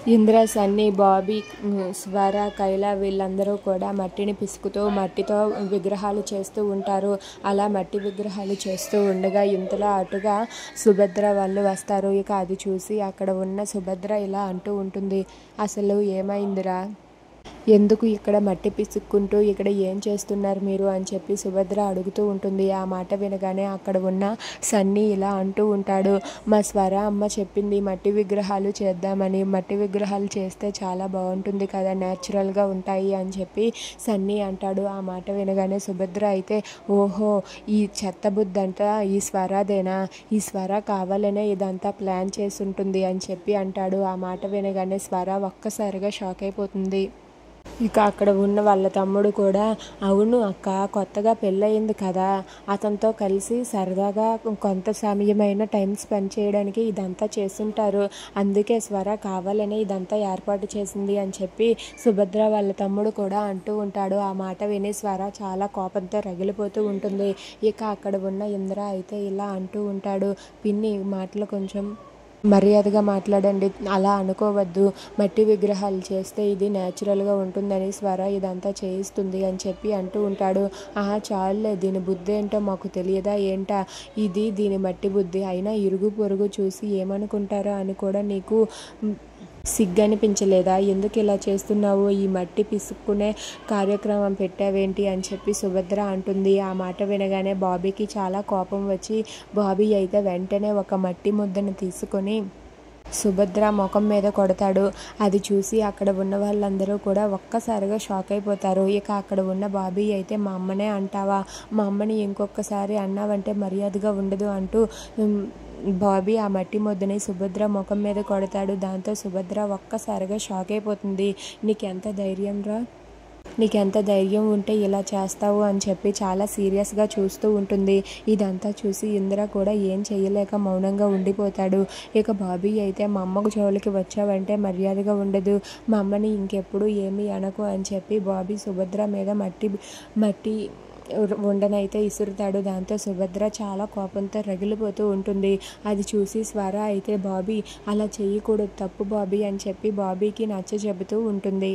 ఇంద్ర, సన్నీ, బాబీ, స్వర, కైల వీళ్ళందరూ కూడా మట్టిని పిసుకుతూ మట్టితో విగ్రహాలు చేస్తూ ఉంటారు. అలా మట్టి విగ్రహాలు చేస్తూ ఉండగా ఇంతలో అటుగా సుభద్ర వాళ్ళు వస్తారు. ఇక అది చూసి అక్కడ ఉన్న సుభద్ర ఇలా అంటూ ఉంటుంది, అసలు ఏమైందిరా, ఎందుకు ఇక్కడ మట్టి పిసుక్కుంటూ ఇక్కడ ఏం చేస్తున్నారు మీరు అని చెప్పి సుభద్ర అడుగుతూ ఉంటుంది. ఆ మాట వినగానే అక్కడ ఉన్న సన్నీ ఇలా అంటూ ఉంటాడు, మా స్వర అమ్మ చెప్పింది మట్టి విగ్రహాలు చేద్దామని, మట్టి విగ్రహాలు చేస్తే చాలా బాగుంటుంది కదా, న్యాచురల్గా ఉంటాయి అని చెప్పి సన్నీ అంటాడు. ఆ మాట వినగానే సుభద్ర అయితే, ఓహో ఈ చెత్త బుద్ధంతా ఈ స్వరదేనా, ఈ స్వర కావాలనే ఇదంతా ప్లాన్ చేసి ఉంటుంది అని చెప్పి అంటాడు. ఆ మాట వినగానే స్వర ఒక్కసారిగా షాక్ అయిపోతుంది. ఇక అక్కడ ఉన్న వాళ్ళ తమ్ముడు కూడా, అవును అక్క, కొత్తగా పెళ్ళయింది కదా, అతనితో కలిసి సరదాగా కొంత సమయమైన టైం స్పెండ్ చేయడానికి ఇదంతా చేస్తుంటారు, అందుకే స్వర కావాలని ఇదంతా ఏర్పాటు చేసింది అని చెప్పి సుభద్ర వాళ్ళ తమ్ముడు కూడా అంటూ ఉంటాడు. ఆ మాట విని స్వర చాలా కోపంతో రగిలిపోతూ ఉంటుంది. ఇక అక్కడ ఉన్న ఇంద్ర అయితే ఇలా అంటూ ఉంటాడు, పిన్ని మాటలు కొంచెం మర్యాదగా మాట్లాడండి, అలా అనుకోవద్దు, మట్టి విగ్రహాలు చేస్తే ఇది న్యాచురల్గా ఉంటుందని స్వర ఇదంతా చేయిస్తుంది అని చెప్పి అంటూ ఉంటాడు. ఆహా చాలులే, దీని బుద్ధి ఏంటో మాకు తెలియదా ఏంటా, ఇది దీని మట్టి బుద్ధి, అయినా ఇరుగు పొరుగు చూసి ఏమనుకుంటారో అని కూడా నీకు సిగ్గనిపించలేదా, ఎందుకు ఇలా చేస్తున్నావు, ఈ మట్టి పిసుక్కునే కార్యక్రమం పెట్టావేంటి అని చెప్పి సుభద్ర అంటుంది. ఆ మాట వినగానే బాబీకి చాలా కోపం వచ్చి బాబీ అయితే వెంటనే ఒక మట్టి ముద్దను తీసుకొని సుభద్ర ముఖం మీద కొడతాడు. అది చూసి అక్కడ ఉన్న వాళ్ళందరూ కూడా ఒక్కసారిగా షాక్ అయిపోతారు. ఇక అక్కడ ఉన్న బాబీ అయితే, మా అమ్మనే అంటావా, మా అమ్మని ఇంకొకసారి అన్నావంటే మర్యాదగా ఉండదు అంటూ బాబీ ఆ మట్టి ముద్దని సుభద్ర ముఖం మీద కొడతాడు. దాంతో సుభద్ర ఒక్కసారిగా షాక్ అయిపోతుంది. నీకెంత ధైర్యం రా, నీకెంత ధైర్యం ఉంటే ఇలా చేస్తావు అని చెప్పి చాలా సీరియస్గా చూస్తూ ఉంటుంది. ఇదంతా చూసి ఇంద్ర కూడా ఏం చేయలేక మౌనంగా ఉండిపోతాడు. ఇక బాబీ అయితే, మా అమ్మకు జోలికి వచ్చావంటే మర్యాదగా ఉండదు, మా అమ్మని ఇంకెప్పుడు ఏమీ అనకు అని చెప్పి బాబీ సుభద్ర మీద మట్టి ఉండనైతే ఇసురుతాడు. దాంతో సుభద్ర చాలా కోపంతో రగిలిపోతూ ఉంటుంది. అది చూసి స్వర అయితే, బాబీ అలా చేయకూడదు, తప్పు బాబీ అని చెప్పి బాబీకి నచ్చ చెబుతూ ఉంటుంది.